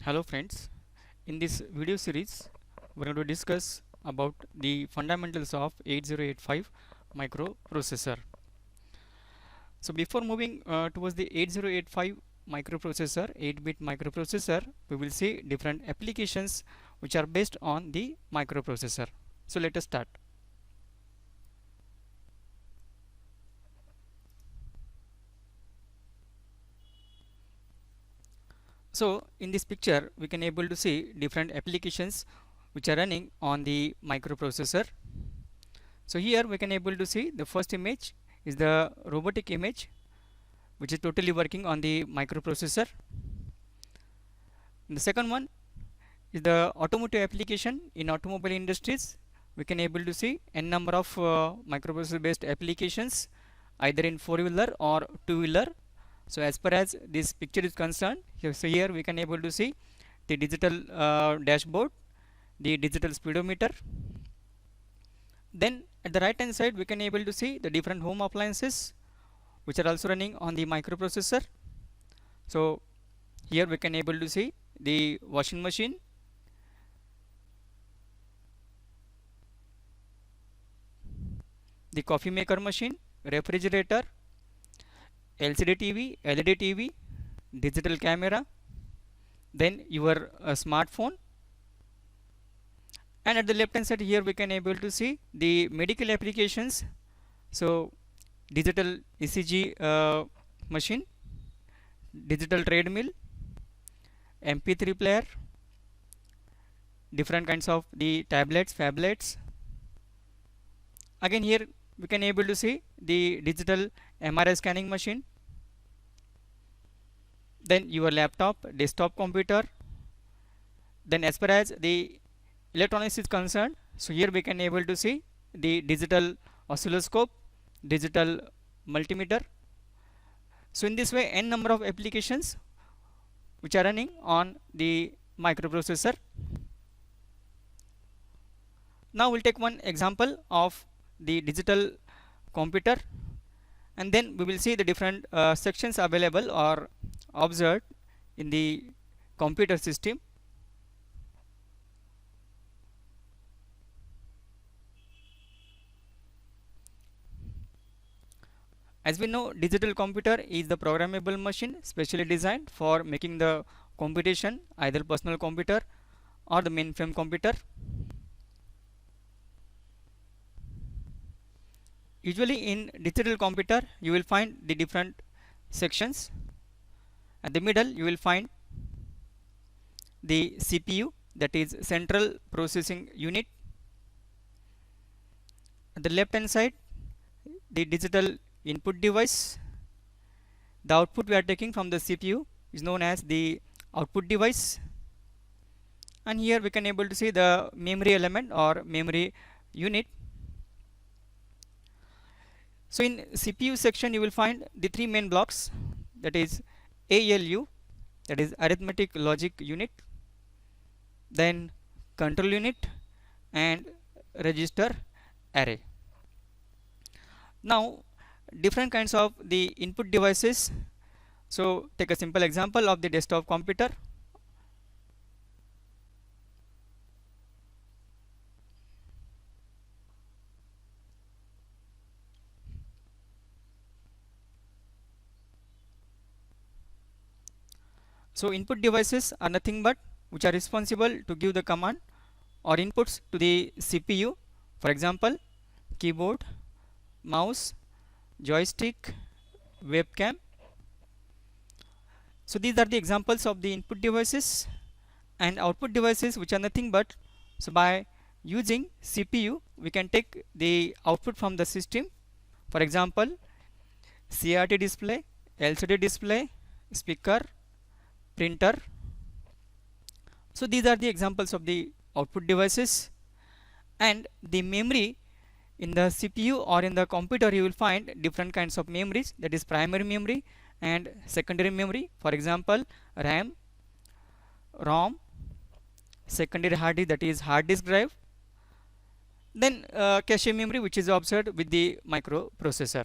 Hello friends, in this video series we are going to discuss about the fundamentals of 8085 microprocessor. So before moving towards the 8085 microprocessor, 8-bit microprocessor, we will see different applications which are based on the microprocessor. So let us start. So in this picture we can able to see different applications which are running on the microprocessor. So here we can able to see the first image is the robotic image which is totally working on the microprocessor. And the second one is the automotive application. In automobile industries we can able to see n number of microprocessor based applications either in four-wheeler or two-wheeler. So as per as this picture is concerned, so here we can able to see the digital dashboard, the digital speedometer. Then at the right hand side we can able to see the different home appliances which are also running on the microprocessor. So here we can able to see the washing machine, the coffee maker machine, refrigerator, LCD TV, LED TV, digital camera, then your smartphone. And at the left hand side here we can able to see the medical applications. So digital ECG machine, digital treadmill, MP3 player, different kinds of the tablets, phablets. Again here we can able to see the digital MRI scanning machine, then your laptop, desktop computer. Then as far as the electronics is concerned, so here we can able to see the digital oscilloscope, digital multimeter. So in this way n number of applications which are running on the microprocessor. Now we'll take one example of the digital computer, and then we will see the different sections available or observed in the computer system. As we know, digital computer is the programmable machine specially designed for making the computation, either personal computer or the mainframe computer. Usually in digital computer you will find the different sections. At the middle you will find the CPU, that is central processing unit. At the left hand side the digital input device. The output we are taking from the CPU is known as the output device. And here we can able to see the memory element or memory unit. So in CPU section you will find the three main blocks, that is ALU, that is arithmetic logic unit, then control unit and register array. Now different kinds of the input devices. So take a simple example of the desktop computer. So input devices are nothing but which are responsible to give the command or inputs to the CPU. For example, keyboard, mouse, joystick, webcam. So these are the examples of the input devices. And output devices which are nothing but, so by using CPU we can take the output from the system. For example, CRT display, LCD display, speaker, printer. So these are the examples of the output devices. And the memory in the CPU or in the computer you will find different kinds of memories, that is primary memory and secondary memory. For example, RAM, ROM, secondary hard disk, that is hard disk drive, then cache memory which is observed with the microprocessor.